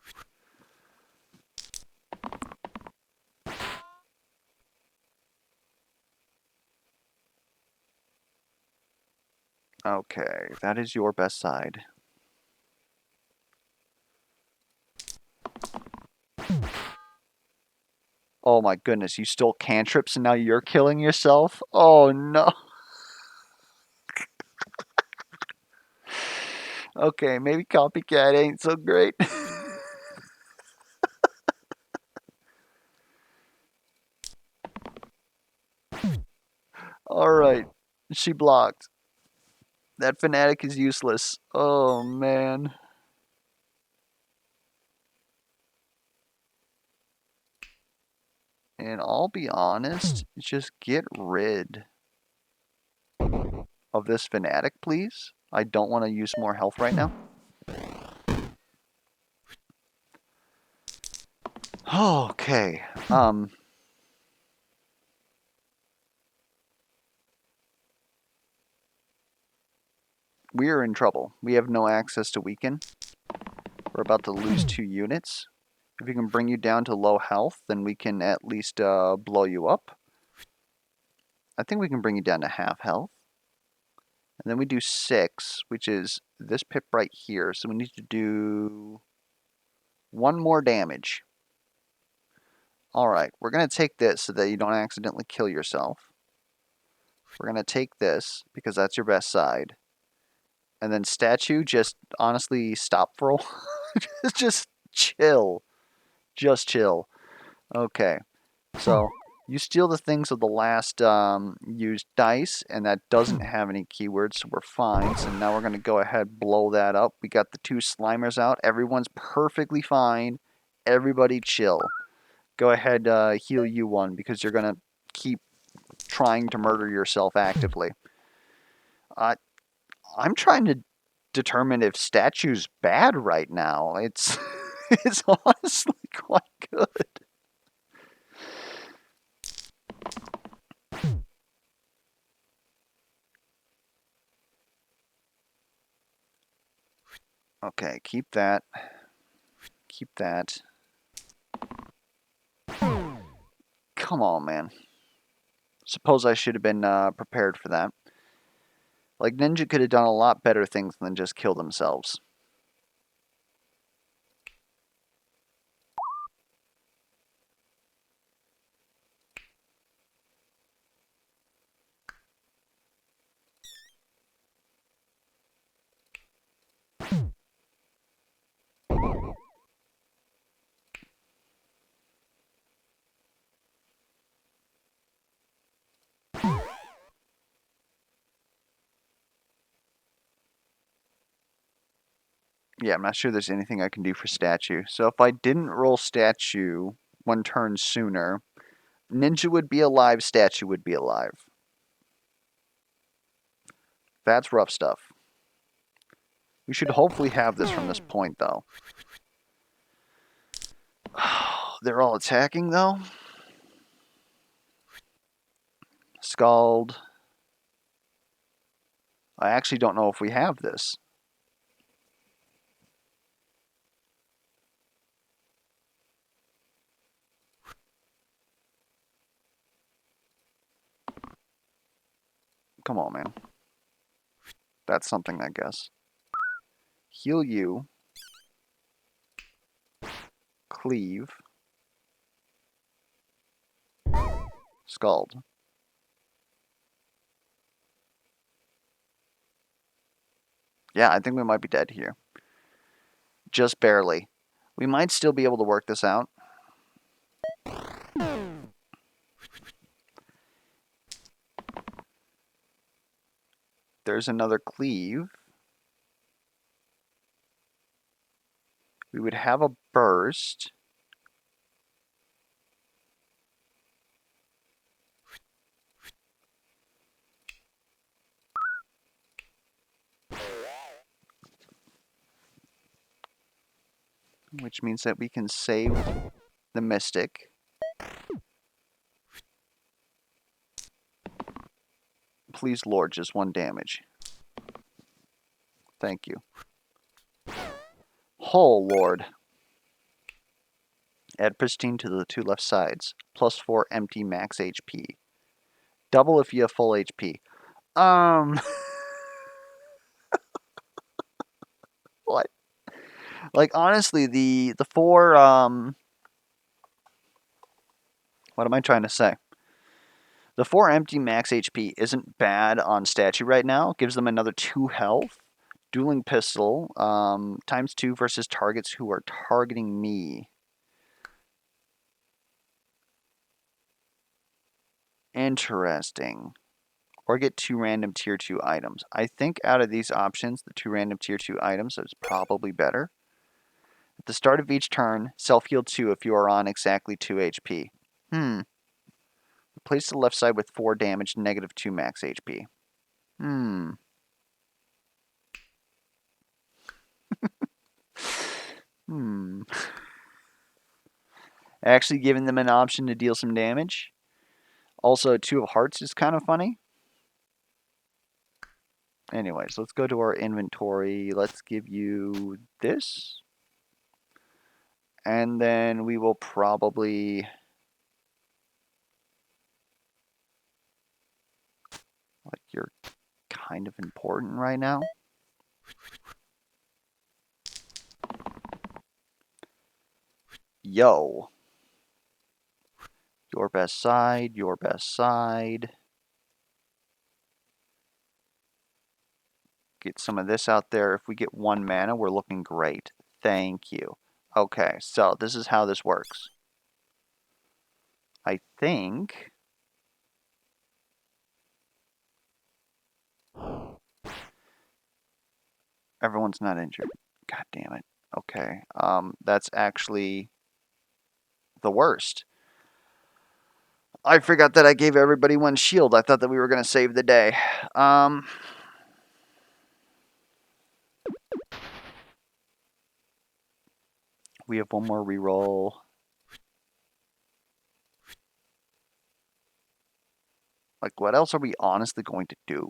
Speaker 1: Okay, that is your best side. Oh my goodness, you stole cantrips and now you're killing yourself? Oh no. Okay, maybe copycat ain't so great. Alright, she blocked. That fanatic is useless. Oh man. And I'll be honest, just get rid of this fanatic, please. I don't want to use more health right now. Okay. we are in trouble. We have no access to weaken. We're about to lose 2 units. If we can bring you down to low health, then we can at least blow you up. I think we can bring you down to half health. And then we do 6, which is this pip right here. So we need to do 1 more damage. Alright, we're going to take this so that you don't accidentally kill yourself. We're going to take this because that's your best side. And then statue, just honestly stop for a while. Just chill. Just chill. Okay, so you steal the things of the last used dice, and that doesn't have any keywords, so we're fine. So now we're going to go ahead blow that up. We got the 2 Slimers out. Everyone's perfectly fine. Everybody chill. Go ahead, heal you 1 because you're going to keep trying to murder yourself actively. I'm trying to determine if statue's bad right now. It's it's honestly quite good. Okay, keep that. Keep that. Come on, man. Suppose I should have been prepared for that. Like, Ninja could have done a lot better things than just kill themselves. Yeah, I'm not sure there's anything I can do for statue. So if I didn't roll statue 1 turn sooner, Ninja would be alive, statue would be alive. That's rough stuff. We should hopefully have this from this point, though. They're all attacking, though. Scald. I actually don't know if we have this. Come on, man. That's something, I guess. Heal you. Cleave. Scald. Yeah, I think we might be dead here. Just barely. We might still be able to work this out. There's another cleave. We would have a burst. Which means that we can save the Mystic. Please, Lord, just 1 damage. Thank you. Oh, Lord. Add pristine to the 2 left sides. +4 empty max HP. Double if you have full HP. What? Like, honestly, the 4, what am I trying to say? The 4 empty max HP isn't bad on statue right now. Gives them another 2 health. Dueling pistol, ×2 versus targets who are targeting me. Interesting. Or get 2 random tier 2 items. I think out of these options, the 2 random tier 2 items is probably better. At the start of each turn, self-heal 2 if you are on exactly 2 HP. Replace the left side with 4 damage, -2 max HP. Actually giving them an option to deal some damage. Also, 2 of hearts is kind of funny. Anyways, let's go to our inventory. Let's give you this. And then we will probably... Like, you're kind of important right now. Yo. Your best side, your best side. Get some of this out there. If we get 1 mana, we're looking great. Thank you. Okay, so this is how this works. I think... Everyone's not injured. God damn it. Okay, that's actually the worst. I forgot that I gave everybody 1 shield. I thought that we were going to save the day. We have 1 more reroll. Like, what else are we honestly going to do?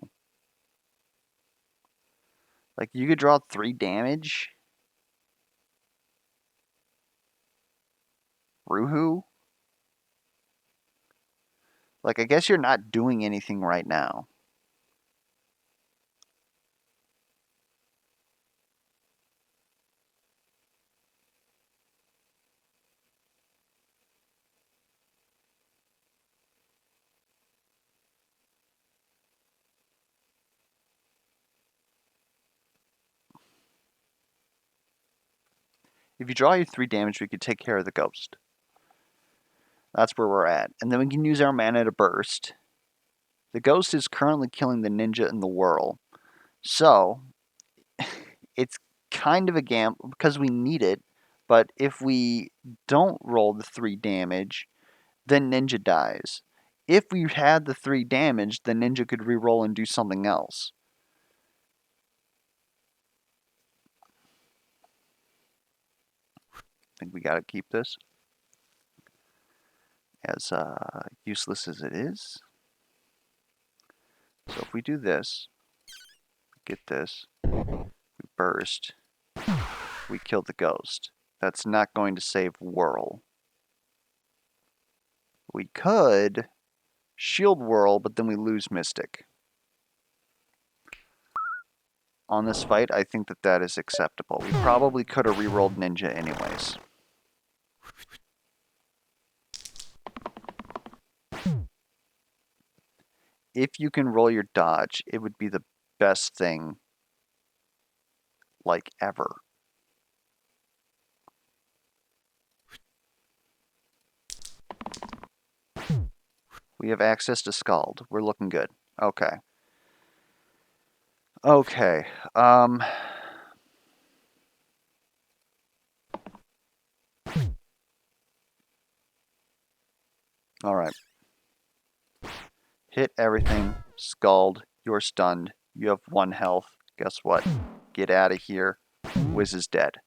Speaker 1: Like, you could draw 3 damage. Woohoo. Like, I guess you're not doing anything right now. If you draw your 3 damage, we could take care of the ghost. That's where we're at. And then we can use our mana to burst. The ghost is currently killing the ninja and the whirl. So, it's kind of a gamble because we need it. But if we don't roll the 3 damage, then ninja dies. If we had the 3 damage, the ninja could reroll and do something else. I think we gotta keep this. As useless as it is. So if we do this, get this, we burst, we kill the ghost. That's not going to save Whirl. We could shield Whirl, but then we lose Mystic. On this fight, I think that that is acceptable. We probably could have rerolled Ninja anyways. If you can roll your dodge, it would be the best thing, like, ever. We have access to Scald. We're looking good. Okay. Okay. Alright. Hit everything. Scald. You're stunned. You have 1 health. Guess what? Get out of here. Wiz is dead.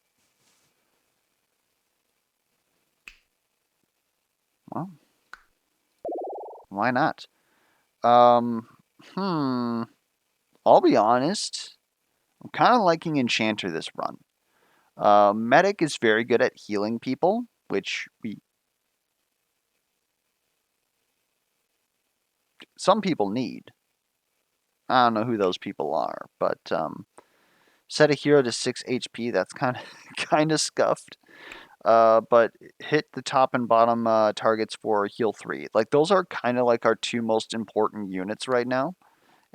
Speaker 1: Well, why not? I'll be honest. I'm kind of liking Enchanter this run. Medic is very good at healing people, which some people need. I don't know who those people are, but set a hero to 6 HP. That's kind of scuffed. But hit the top and bottom targets for heal 3. Like, those are kind of like our 2 most important units right now.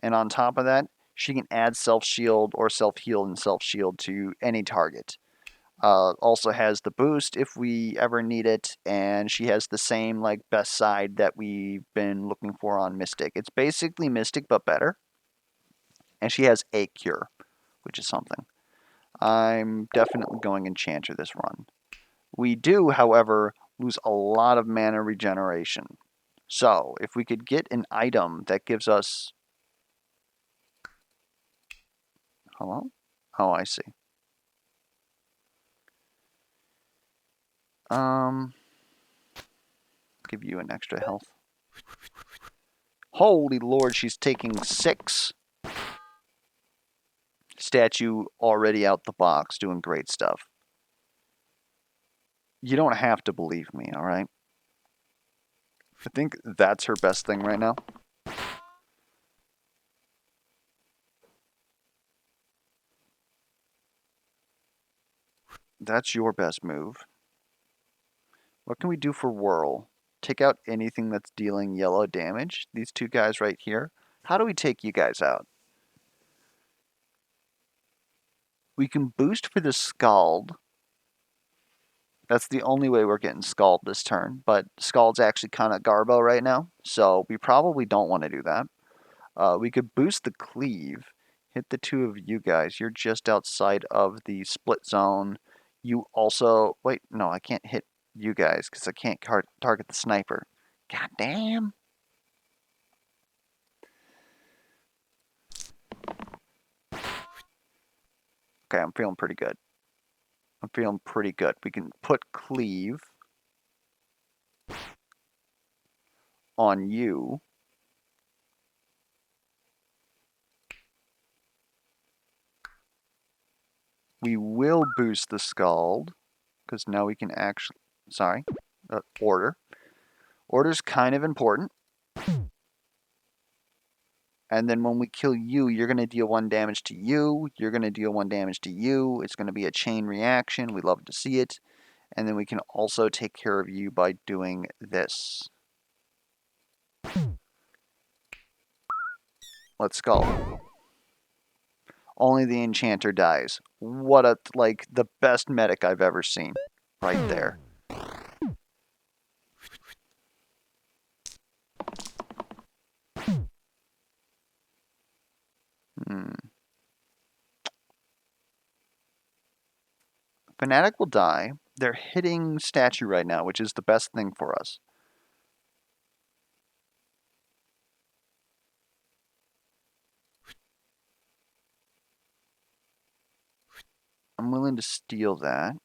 Speaker 1: And on top of that, she can add self-shield or self-heal and self-shield to any target. Also has the boost if we ever need it, and she has the same, like, best side that we've been looking for on Mystic. It's basically Mystic, but better. And she has a cure, which is something. I'm definitely going Enchanter this run. We do, however, lose a lot of mana regeneration. So, if we could get an item that gives us... Hello? Oh, I see. Give you an extra health. Holy Lord, she's taking 6. statue already out the box doing great stuff. You don't have to believe me, all right? I think that's her best thing right now. That's your best move. What can we do for Whirl? Take out anything that's dealing yellow damage. These two guys right here. How do we take you guys out? We can boost for the Scald. That's the only way we're getting Scald this turn. But Scald's actually kind of garbo right now, so we probably don't want to do that. We could boost the Cleave. Hit the two of you guys. You're just outside of the split zone. You also... Wait, no, I can't hit you guys because I can't target the sniper. God damn. Okay, I'm feeling pretty good. I'm feeling pretty good. We can put Cleave on you. We will boost the Scald, because now we can actually... Sorry. Order. Order's kind of important. And then when we kill you, you're going to deal 1 damage to you. You're going to deal 1 damage to you. It's going to be a chain reaction. We love to see it. And then we can also take care of you by doing this. Let's go. Only the enchanter dies. What a, like, the best medic I've ever seen. Right there. Fanatic will die. They're hitting statue right now, which is the best thing for us. I'm willing to steal that.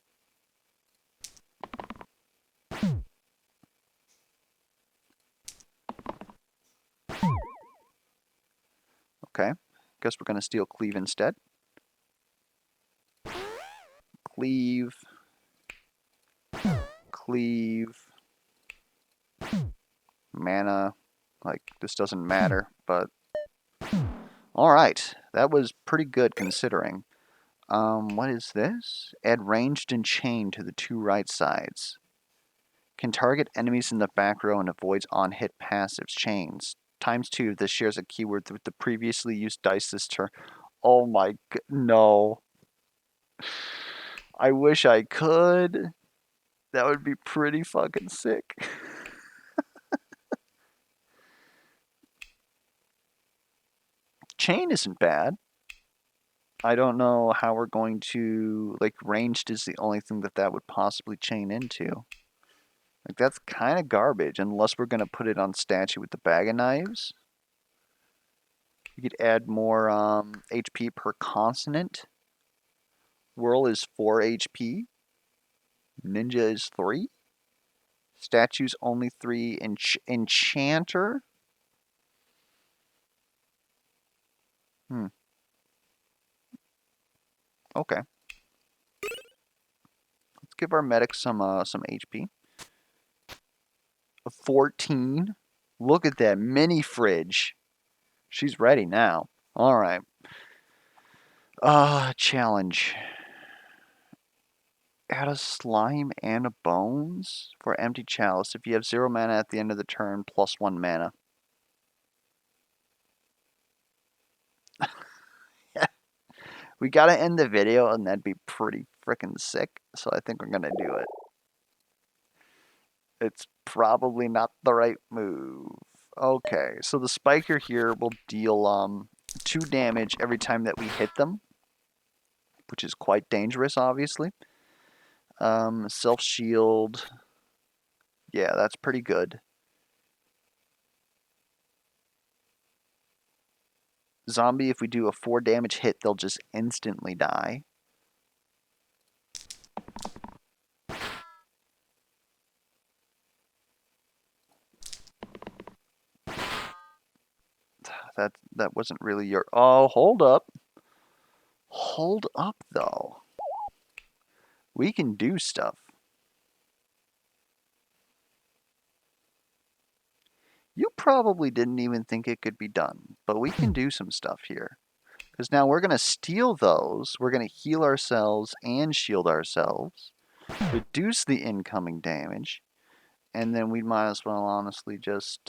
Speaker 1: Okay. Guess we're going to steal Cleave instead. Cleave. Cleave. Mana. Like, this doesn't matter, but... Alright. That was pretty good considering. What is this? Add ranged and chain to the 2 right sides. Can target enemies in the back row and avoids on-hit passives. Chains. ×2. This shares a keyword with the previously used dice this turn. Oh my god. No. I wish I could. That would be pretty fucking sick. Chain isn't bad. I don't know how we're going to... Like, ranged is the only thing that would possibly chain into. Like, that's kind of garbage, unless we're going to put it on statue with the bag of knives. We could add more HP per consonant. Whirl is 4 HP. Ninja is 3. Statue's only 3. Enchanter? Okay. Let's give our medic some HP. 14. Look at that mini fridge. She's ready now. All right. Challenge. Add a slime and a bones for empty chalice. If you have 0 mana at the end of the turn, +1 mana. We gotta end the video, and that'd be pretty freaking sick. So I think we're gonna do it. It's probably not the right move. Okay, so the spiker here will deal 2 damage every time that we hit them, which is quite dangerous, obviously. Self-shield. Yeah, that's pretty good. Zombie, if we do a 4 damage hit, they'll just instantly die. That wasn't really your... Oh, hold up. Hold up, though. We can do stuff. You probably didn't even think it could be done, but we can do some stuff here. Because now we're going to steal those. We're going to heal ourselves and shield ourselves. Reduce the incoming damage. And then we might as well honestly just,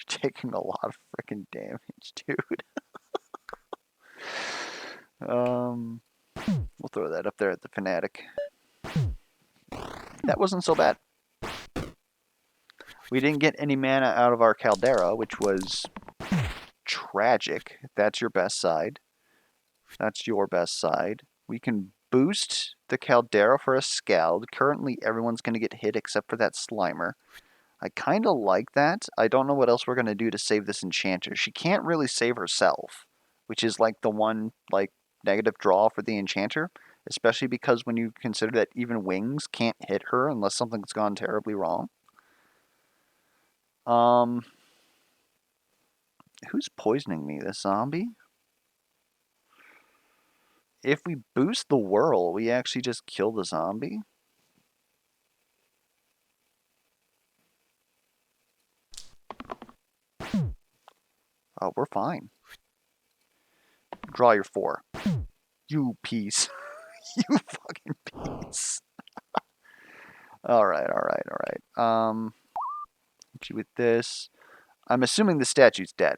Speaker 1: taking a lot of freaking damage, dude. We'll throw that up there at the Fanatic. That wasn't so bad. We didn't get any mana out of our Caldera, which was tragic. That's your best side. That's your best side. We can boost the Caldera for a Scald. Currently, everyone's going to get hit except for that Slimer. I kind of like that. I don't know what else we're going to do to save this Enchanter. She can't really save herself, which is like the one like negative draw for the Enchanter, especially because when you consider that even Wings can't hit her unless something's gone terribly wrong. Who's poisoning me? This zombie? If we boost the whirl, we actually just kill the zombie? Oh, we're fine. Draw your 4. You piece. You fucking piece. Alright. Hit you with this. I'm assuming the statue's dead.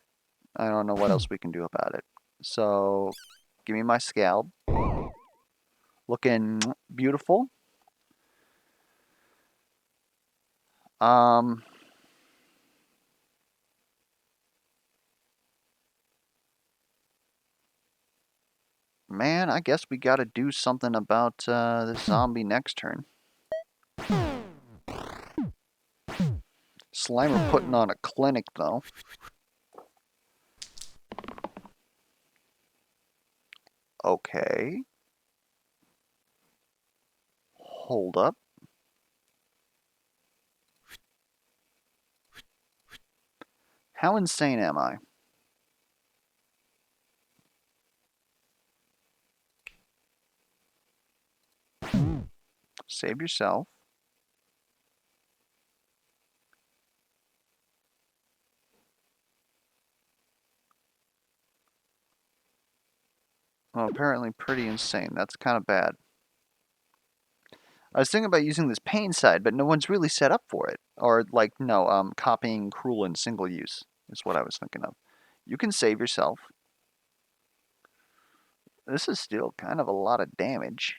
Speaker 1: I don't know what else we can do about it. So, give me my scalp. Looking beautiful. Man, I guess we gotta do something about this zombie next turn. Slimer putting on a clinic, though. Okay. Hold up. How insane am I? Save yourself. Well, apparently pretty insane. That's kind of bad. I was thinking about using this pain side, but no one's really set up for it. Or, like, no, copying cruel and single use is what I was thinking of. You can save yourself. This is still kind of a lot of damage.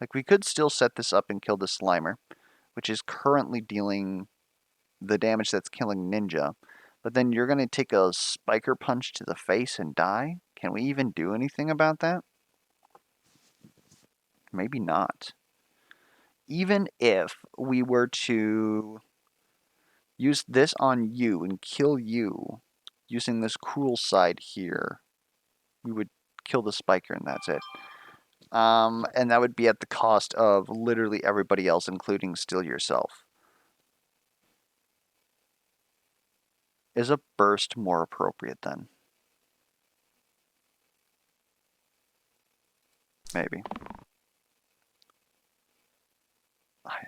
Speaker 1: Like, we could still set this up and kill the Slimer, which is currently dealing the damage that's killing Ninja. But then you're going to take a spiker punch to the face and die? Can we even do anything about that? Maybe not. Even if we were to use this on you and kill you using this cruel side here, we would kill the spiker and that's it. And that would be at the cost of literally everybody else, including still yourself. Is a burst more appropriate then? Maybe.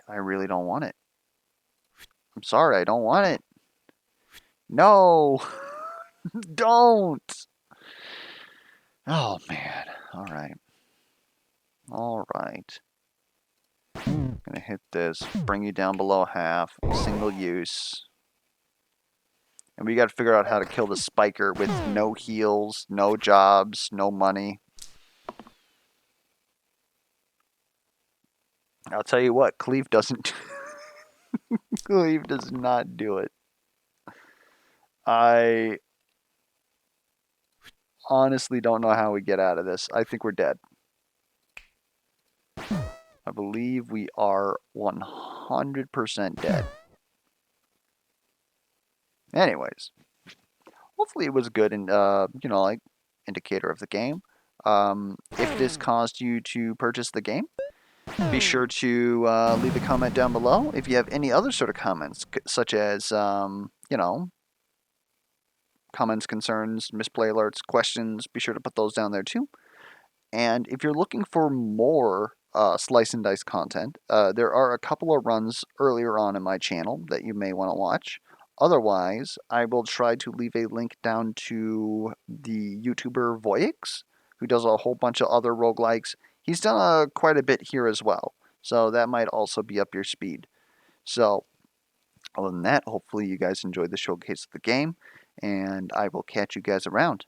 Speaker 1: I really don't want it. I'm sorry, I don't want it. No! Don't! Oh, man. Alright. Alright. Gonna hit this, bring you down below half, single use. And we gotta figure out how to kill the spiker with no heals, no jobs, no money. I'll tell you what, Cleave doesn't... Cleave does not do it. I honestly don't know how we get out of this. I think we're dead. I believe we are 100% dead. Anyways. Hopefully it was a good and, like, indicator of the game. If this caused you to purchase the game, be sure to leave a comment down below. If you have any other sort of comments, such as, comments, concerns, misplay alerts, questions, be sure to put those down there too. And if you're looking for more slice and dice content, there are a couple of runs earlier on in my channel that you may want to watch. Otherwise, I will try to leave a link down to the YouTuber Voyix, who does a whole bunch of other roguelikes. He's done quite a bit here as well, so that might also be up your speed. So, other than that, hopefully you guys enjoyed the showcase of the game, and I will catch you guys around.